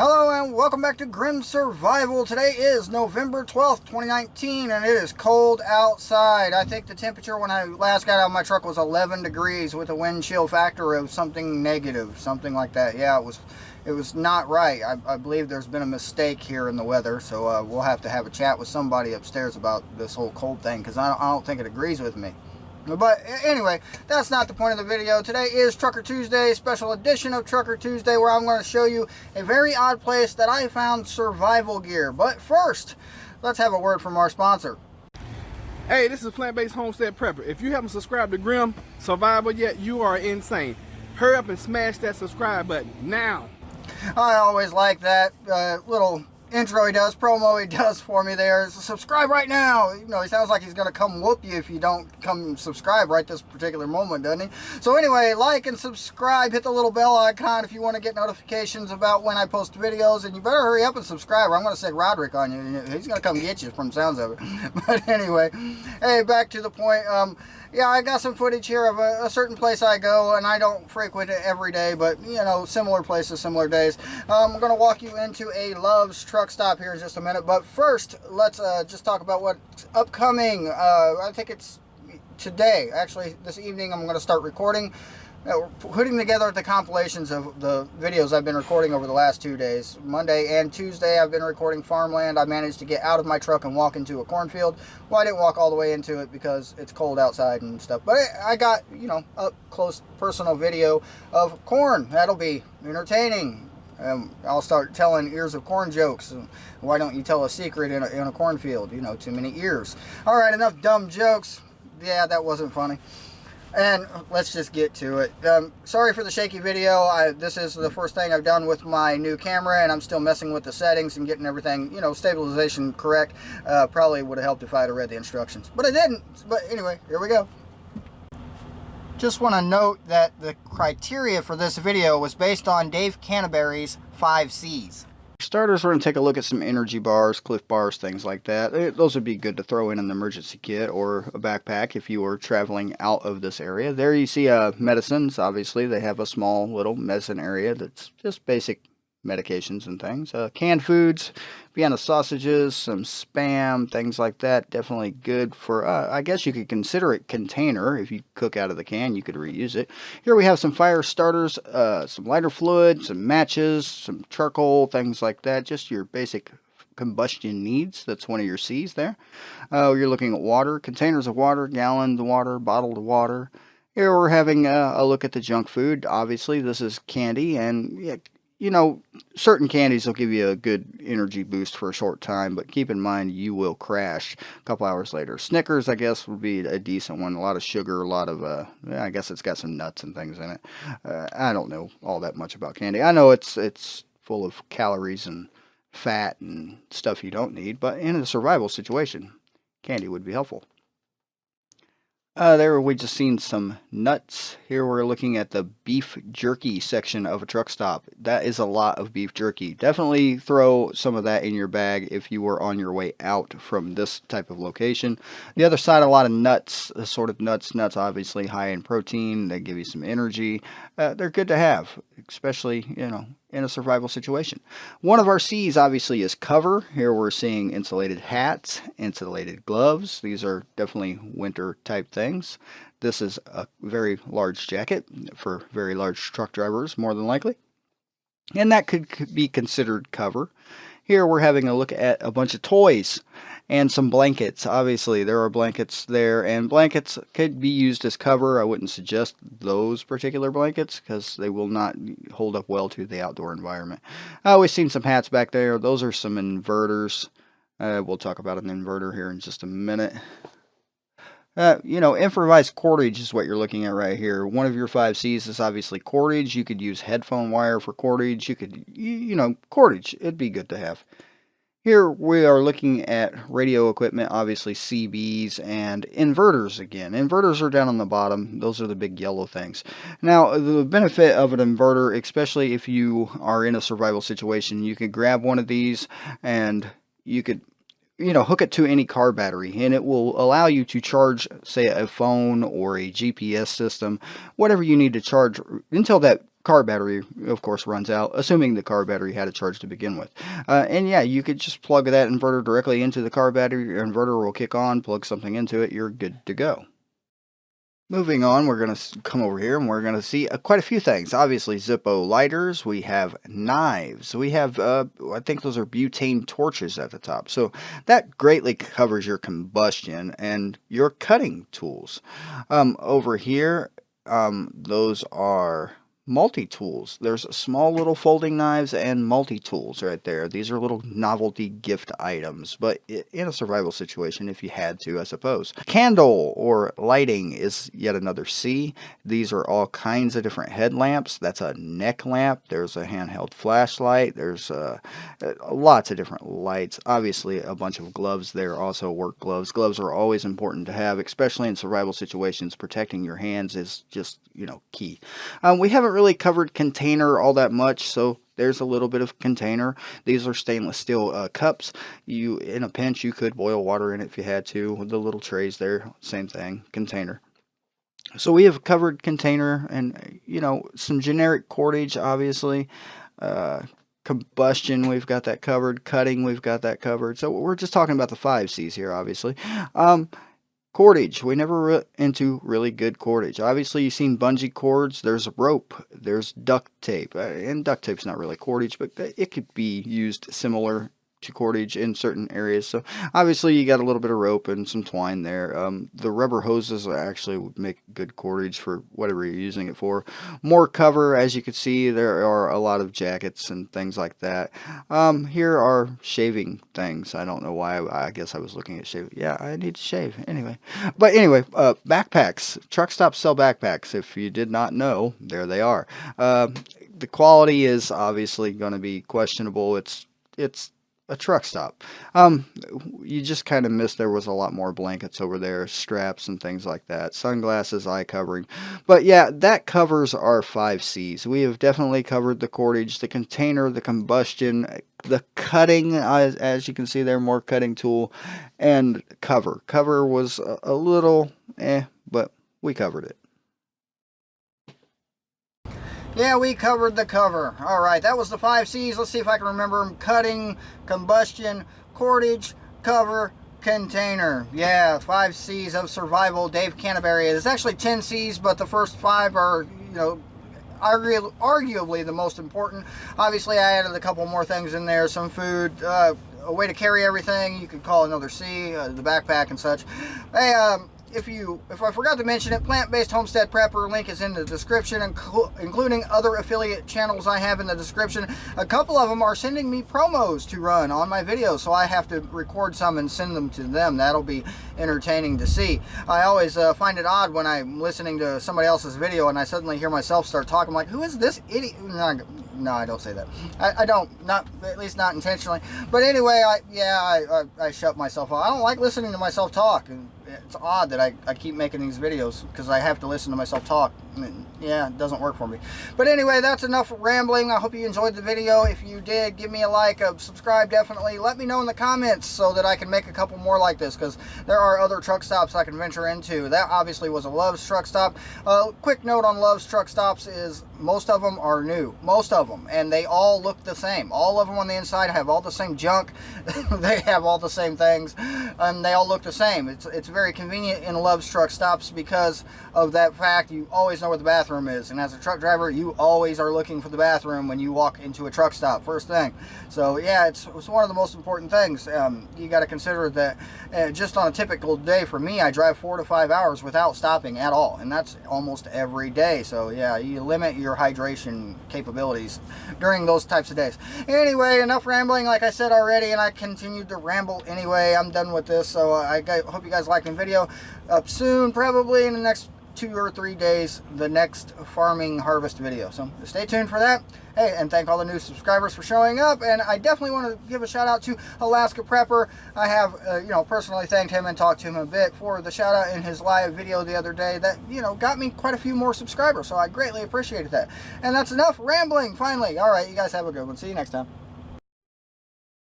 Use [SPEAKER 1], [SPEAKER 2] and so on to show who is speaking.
[SPEAKER 1] Hello and welcome back to Grim Survival. Today is November 12th, 2019, and it is cold outside. I think the temperature when I last got out of my truck was 11 degrees with a wind chill factor of something negative, something like that. Yeah, it was not right. I believe there's been a mistake here in the weather, so we'll have to have a chat with somebody upstairs about this whole cold thing, because I don't think it agrees with me. But anyway, that's not the point of the video. Today is Trucker Tuesday, special edition of Trucker Tuesday, where I'm going to show you a very odd place that I found survival gear. But first, let's have a word from our sponsor.
[SPEAKER 2] Hey, this is Plant-Based Homestead Prepper. If you haven't subscribed to Grim Survival yet, you are insane. Hurry up and smash that subscribe button now.
[SPEAKER 1] I always like that little intro he does, promo he does for me there. Subscribe right now. You know, he sounds like he's going to come whoop you if you don't come subscribe right this particular moment, doesn't he? So anyway, like and subscribe. Hit the little bell icon if you want to get notifications about when I post videos. And you better hurry up and subscribe, or I'm going to send Roderick on you. He's going to come get you from the sounds of it. But anyway, hey, back to the point. Yeah, I got some footage here of a certain place I go, and I don't frequent it every day, but, you know, similar places, similar days. I'm going to walk you into a Love's truck stop here in just a minute, but first, let's just talk about what's upcoming. I think it's today. Actually, this evening I'm going to start recording. Putting together the compilations of the videos I've been recording over the last 2 days. Monday and Tuesday I've been recording farmland. I managed to get out of my truck and walk into a cornfield. Well, I didn't walk all the way into it because it's cold outside and stuff. But I got, you know, up close personal video of corn. That'll be entertaining. I'll start telling ears of corn jokes. Why don't you tell a secret in a cornfield? You know, too many ears. All right, enough dumb jokes. Yeah, that wasn't funny. And let's just get to it. Sorry for the shaky video. This is the first thing I've done with my new camera, and I'm still messing with the settings and getting everything, you know, stabilization correct. Probably would have helped if I had read the instructions, but I didn't. But anyway, here we go. Just want to note that the criteria for this video was based on Dave Canterbury's 5 C's. Starters, we're going to take a look at some energy bars, Cliff bars, things like that. Those would be good to throw in an emergency kit or a backpack if you were traveling out of this area. There you see medicines. Obviously, they have a small little medicine area that's just basic medications and things. Canned foods, Vienna sausages, some Spam, things like that. Definitely good for, I guess you could consider it container. If you cook out of the can, you could reuse it. Here we have some fire starters, some lighter fluid, some matches, some charcoal, things like that. Just your basic combustion needs. That's one of your C's there. You're looking at water, containers of water, gallons of water, bottled water. Here we're having a look at the junk food. Obviously, this is candy, and yeah, you know, certain candies will give you a good energy boost for a short time, but keep in mind you will crash a couple hours later. Snickers, I guess, would be a decent one. A lot of sugar, a lot of, I guess it's got some nuts and things in it. I don't know all that much about candy. I know it's full of calories and fat and stuff you don't need, but in a survival situation, candy would be helpful. There we just seen some nuts. Here we're looking at the beef jerky section of a truck stop. That is a lot of beef jerky. Definitely throw some of that in your bag if you were on your way out from this type of location. The other side, a lot of nuts, assorted nuts. Nuts obviously high in protein. They give you some energy. They're good to have, especially, you know, in a survival situation. One of our C's obviously is cover. Here we're seeing insulated hats, insulated gloves. These are definitely winter type things. This is a very large jacket for very large truck drivers, more than likely. And that could be considered cover. Here we're having a look at a bunch of toys and some blankets. Obviously there are blankets there, and blankets could be used as cover. I wouldn't suggest those particular blankets because they will not hold up well to the outdoor environment. We've seen some hats back there. Those are some inverters. We'll talk about an inverter here in just a minute. You know, improvised cordage is what you're looking at right here. One of your 5 C's is obviously cordage. You could use headphone wire for cordage. You could, you know, cordage. It'd be good to have. Here we are looking at radio equipment, obviously CBs and inverters again. Inverters are down on the bottom. Those are the big yellow things. Now, the benefit of an inverter, especially if you are in a survival situation, you could grab one of these and you could, you know, hook it to any car battery, and it will allow you to charge, say, a phone or a GPS system, whatever you need to charge until that car battery, of course, runs out, assuming the car battery had a charge to begin with. And yeah, you could just plug that inverter directly into the car battery. Your inverter will kick on, plug something into it, you're good to go. Moving on, we're going to come over here and we're going to see quite a few things. Obviously, Zippo lighters. We have knives. We have, I think those are butane torches at the top. So that greatly covers your combustion and your cutting tools. Over here, those are multi-tools. There's small little folding knives and multi-tools right there. These are little novelty gift items, but in a survival situation, if you had to, I suppose. Candle or lighting is yet another C. These are all kinds of different headlamps. That's a neck lamp. There's a handheld flashlight. There's lots of different lights. Obviously, a bunch of gloves there, also work gloves. Gloves are always important to have, especially in survival situations. Protecting your hands is just, key. We haven't really covered container all that much, so there's a little bit of container. These are stainless steel cups. In a pinch, you could boil water in it if you had to. With the little trays there, same thing, container. So we have covered container and, some generic cordage, obviously. Combustion, we've got that covered. Cutting, we've got that covered. So we're just talking about the 5 C's here, obviously. Cordage, we never into really good cordage. Obviously, you've seen bungee cords. There's rope. There's duct tape. And duct tape's not really cordage, but it could be used similar to cordage in certain areas. So obviously you got a little bit of rope and some twine there. The rubber hoses actually would make good cordage for whatever you're using it for. More cover, as you can see, there are a lot of jackets and things like that. Here are shaving things. I don't know why. I guess I was looking at shaving. Yeah, I need to shave anyway. But anyway, backpacks. Truck stops sell backpacks. If you did not know, there they are. The quality is obviously going to be questionable. It's a truck stop. You just kind of missed there was a lot more blankets over there, straps and things like that, sunglasses, eye covering. But yeah, that covers our 5 C's. We have definitely covered the cordage, the container, the combustion, the cutting, as you can see there, more cutting tool, and cover. Cover was a little but we covered it.
[SPEAKER 3] Yeah, we covered the cover. All right, that was the 5 C's. Let's see if I can remember them. Cutting, combustion, cordage, cover, container. Yeah, 5 C's of survival. Dave Canterbury. There's actually 10 C's, but the first 5 are, arguably the most important. Obviously, I added a couple more things in there. Some food, a way to carry everything. You could call another C, the backpack and such. Hey, if I forgot to mention it, Plant-Based Homestead Prepper, link is in the description, including other affiliate channels I have in the description. A couple of them are sending me promos to run on my videos, so I have to record some and send them to them. That'll be entertaining to see. I always find it odd when I'm listening to somebody else's video and I suddenly hear myself start talking. I'm like, who is this idiot? No, I don't say that. I don't, at least not intentionally. But anyway, I shut myself off. I don't like listening to myself talk, and it's odd that I keep making these videos because I have to listen to myself talk. Yeah, it doesn't work for me. But anyway, that's enough rambling. I hope you enjoyed the video. If you did, give me a like, subscribe definitely. Let me know in the comments so that I can make a couple more like this, because there are other truck stops I can venture into. That obviously was a Love's truck stop. Quick note on Love's truck stops is most of them are new. Most of them. And they all look the same. All of them on the inside have all the same junk. They have all the same things. And they all look the same. It's very convenient in Love's truck stops because of that fact. You always know where the bathroom is, and as a truck driver you always are looking for the bathroom when you walk into a truck stop first thing. So yeah, it's one of the most important things. You got to consider that just on a typical day for me, I drive 4 to 5 hours without stopping at all, and that's almost every day. So yeah, you limit your hydration capabilities during those types of days. Anyway, enough rambling, like I said already, and I continued to ramble anyway. I'm done with this, so I hope you guys like the video. Up soon, probably in the next 2 or 3 days, the next farming harvest video, so stay tuned for that. Hey, and thank all the new subscribers for showing up, and I definitely want to give a shout out to Alaska Prepper. I have personally thanked him and talked to him a bit for the shout out in his live video the other day that got me quite a few more subscribers, so I greatly appreciated that. And that's enough rambling finally. All right, you guys have a good one. See you next time.